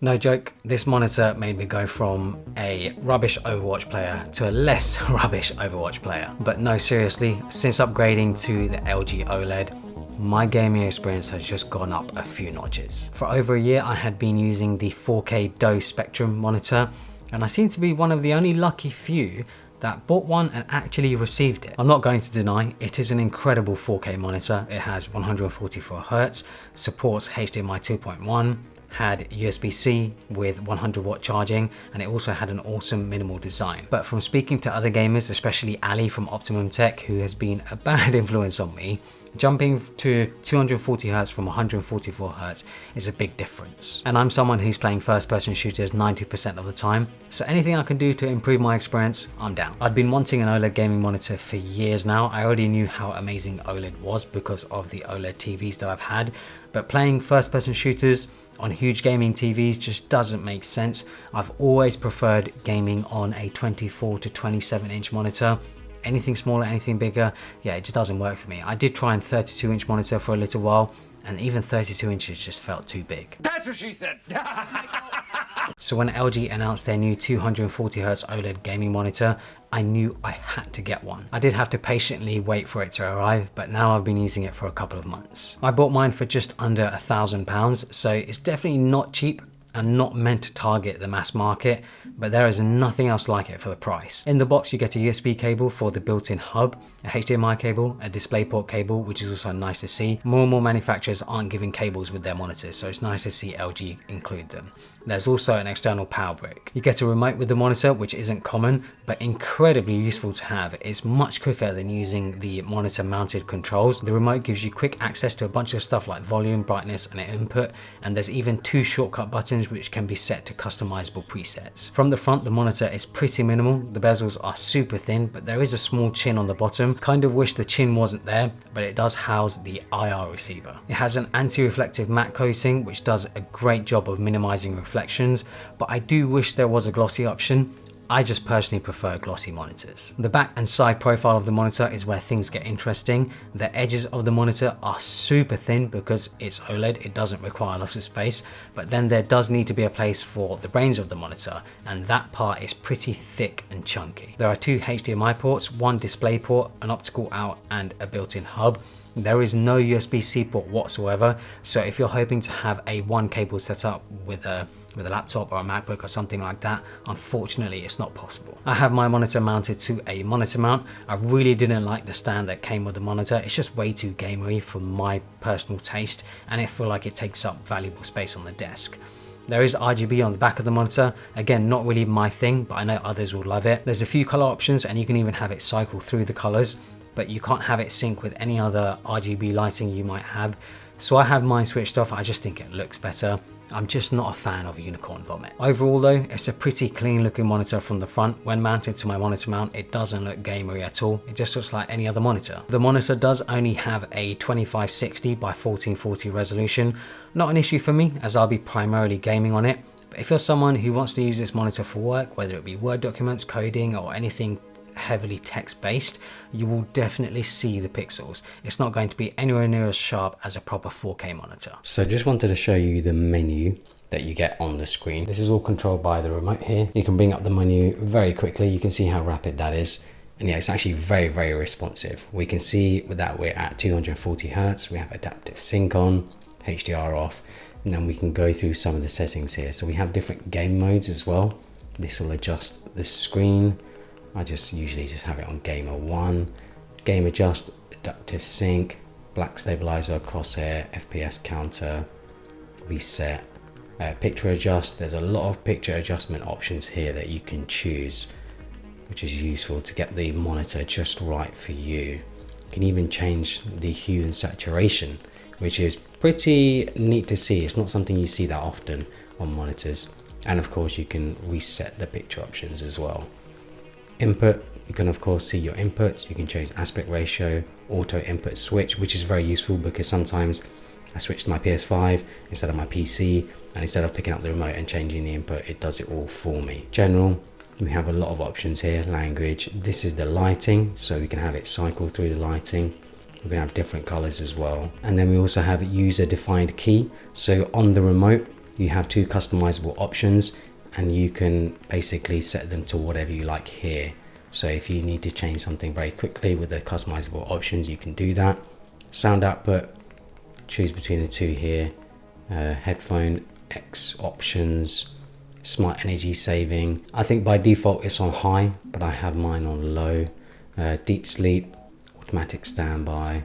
No joke, this monitor made me go from a rubbish Overwatch player to a less rubbish Overwatch player. But no, seriously, since upgrading to the LG OLED, my gaming experience has just gone up a few notches. For over a year, I had been using the 4K Dose Spectrum monitor, and I seem to be one of the only lucky few that bought one and actually received it. I'm not going to deny, it is an incredible 4K monitor. It has 144Hz, supports HDMI 2.1, had USB-C with 100-watt charging, and it also had an awesome minimal design. But from speaking to other gamers, especially Ali from Optimum Tech, who has been a bad influence on me, jumping to 240Hz from 144Hz is a big difference. And I'm someone who's playing first-person shooters 90% of the time, so anything I can do to improve my experience, I'm down. I'd been wanting an OLED gaming monitor for years now. I already knew how amazing OLED was because of the OLED TVs that I've had, but playing first-person shooters on huge gaming TVs just doesn't make sense. I've always preferred gaming on a 24 to 27-inch monitor. Anything smaller, anything bigger, yeah, it just doesn't work for me. I did try a 32-inch monitor for a little while, and even 32 inches just felt too big. That's what she said. So when LG announced their new 240Hz OLED gaming monitor, I knew I had to get one. I did have to patiently wait for it to arrive, but now I've been using it for a couple of months. I bought mine for just under £1,000, so it's definitely not cheap and not meant to target the mass market, but there is nothing else like it for the price. In the box, you get a USB cable for the built-in hub, a HDMI cable, a DisplayPort cable, which is also nice to see. More and more manufacturers aren't giving cables with their monitors, so it's nice to see LG include them. There's also an external power brick. You get a remote with the monitor, which isn't common, but incredibly useful to have. It's much quicker than using the monitor mounted controls. The remote gives you quick access to a bunch of stuff like volume, brightness, and input, and there's even 2 shortcut buttons which can be set to customizable presets. From the front, the monitor is pretty minimal. The bezels are super thin, but there is a small chin on the bottom. Kind of wish the chin wasn't there, but it does house the IR receiver. It has an anti-reflective matte coating, which does a great job of minimizing reflections, but I do wish there was a glossy option. I just personally prefer glossy monitors. The back and side profile of the monitor is where things get interesting. The edges of the monitor are super thin because it's OLED, it doesn't require lots of space, but then there does need to be a place for the brains of the monitor, and that part is pretty thick and chunky. There are 2 HDMI ports, 1 display port, an optical out, and a built-in hub. There is no USB-C port whatsoever, so if you're hoping to have a 1 cable setup with a laptop or a MacBook or something like that, unfortunately it's not possible. I have my monitor mounted to a monitor mount. I really didn't like the stand that came with the monitor. It's just way too gamery for my personal taste, and I feel like it takes up valuable space on the desk. There is RGB on the back of the monitor. Again, not really my thing, but I know others will love it. There's a few color options, and you can even have it cycle through the colors, but you can't have it sync with any other RGB lighting you might have. So I have mine switched off. I just think it looks better. I'm just not a fan of unicorn vomit. Overall though, it's a pretty clean looking monitor from the front. When mounted to my monitor mount, it doesn't look gamery at all. It just looks like any other monitor. The monitor does only have a 2560 by 1440 resolution. Not an issue for me, as I'll be primarily gaming on it. But if you're someone who wants to use this monitor for work, whether it be Word documents, coding, or anything heavily text-based, you will definitely see the pixels. It's not going to be anywhere near as sharp as a proper 4K monitor. So just wanted to show you the menu that you get on the screen. This is all controlled by the remote here. You can bring up the menu very quickly. You can see how rapid that is. And yeah, it's actually very, very responsive. We can see that we're at 240Hz. We have adaptive sync on, HDR off, and then we can go through some of the settings here. So we have different game modes as well. This will adjust the screen. I usually just have it on Gamer 1, Game Adjust, Adaptive Sync, Black Stabilizer, Crosshair, FPS Counter, Reset, Picture Adjust. There's a lot of picture adjustment options here that you can choose, which is useful to get the monitor just right for you. You can even change the hue and saturation, which is pretty neat to see. It's not something you see that often on monitors. And of course you can reset the picture options as well. Input, you can of course see your inputs. You can change aspect ratio, auto input switch, which is very useful because sometimes I switch to my PS5 instead of my PC, and instead of picking up the remote and changing the input, it does it all for me. General, we have a lot of options here. Language, this is the lighting, so we can have it cycle through the lighting. We can have different colors as well. And then we also have user defined key. So on the remote, you have two customizable options and you can basically set them to whatever you like here. So if you need to change something very quickly with the customizable options, you can do that. Sound output, choose between the two here. Headphone X options, smart energy saving. I think by default it's on high, but I have mine on low. Deep sleep, automatic standby,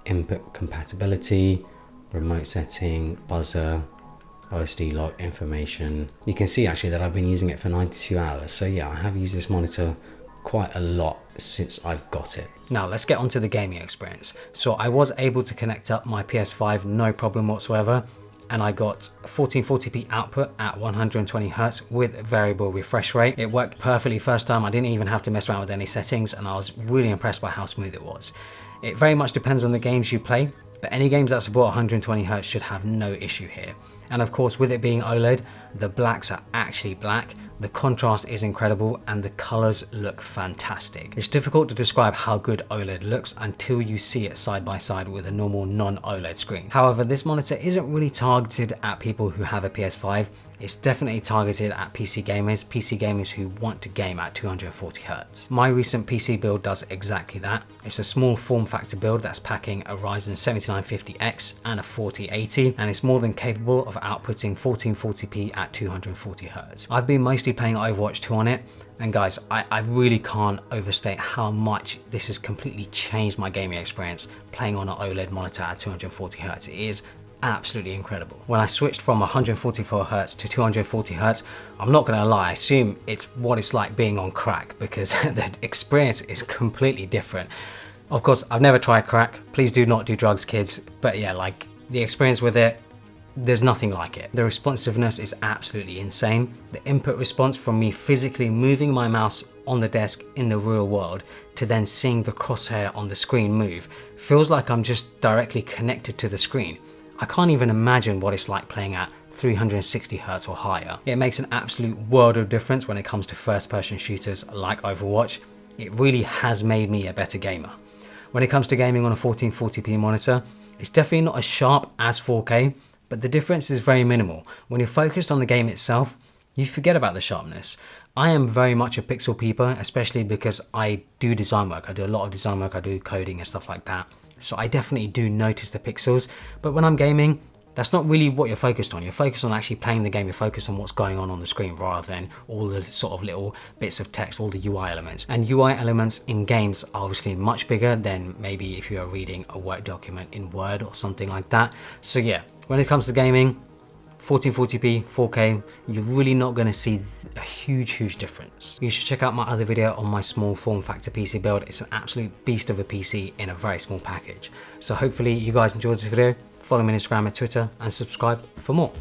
input compatibility, remote setting, buzzer, OSD lock information. You can see actually that I've been using it for 92 hours. So yeah, I have used this monitor quite a lot since I've got it. Now let's get onto the gaming experience. So I was able to connect up my PS5 no problem whatsoever, and I got 1440p output at 120 Hz with variable refresh rate. It worked perfectly first time. I didn't even have to mess around with any settings, and I was really impressed by how smooth it was. It very much depends on the games you play, but any games that support 120 Hz should have no issue here. And of course, with it being OLED, the blacks are actually black, the contrast is incredible, and the colors look fantastic. It's difficult to describe how good OLED looks until you see it side by side with a normal non-OLED screen. However, this monitor isn't really targeted at people who have a PS5. It's definitely targeted at PC gamers who want to game at 240 Hz. My recent PC build does exactly that. It's a small form factor build that's packing a Ryzen 7950X and a 4080, and it's more than capable of outputting 1440p at 240 Hz. I've been mostly playing Overwatch 2 on it, and guys, I really can't overstate how much this has completely changed my gaming experience playing on an OLED monitor at 240 Hz. It is absolutely incredible. When I switched from 144 Hz to 240 Hz, I'm not gonna lie, I assume it's what it's like being on crack, because the experience is completely different. Of course, I've never tried crack. Please do not do drugs, kids. But yeah, like the experience with it, there's nothing like it. The responsiveness is absolutely insane. The input response from me physically moving my mouse on the desk in the real world to then seeing the crosshair on the screen move feels like I'm just directly connected to the screen. I can't even imagine what it's like playing at 360 Hz or higher. It makes an absolute world of difference when it comes to first-person shooters like Overwatch. It really has made me a better gamer. When it comes to gaming on a 1440p monitor, it's definitely not as sharp as 4K, but the difference is very minimal. When you're focused on the game itself, you forget about the sharpness. I am very much a pixel peeper, especially because I do design work. I do a lot of design work, I do coding and stuff like that. So I definitely do notice the pixels, but when I'm gaming, that's not really what you're focused on. You're focused on actually playing the game, you're focused on what's going on the screen rather than all the sort of little bits of text, all the UI elements. And UI elements in games are obviously much bigger than maybe if you are reading a Word document in Word or something like that. So yeah, when it comes to gaming, 1440p, 4K, you're really not going to see a huge difference. You should check out my other video on my small form factor PC build. It's an absolute beast of a PC in a very small package. So hopefully you guys enjoyed this video. Follow me on Instagram and Twitter and subscribe for more.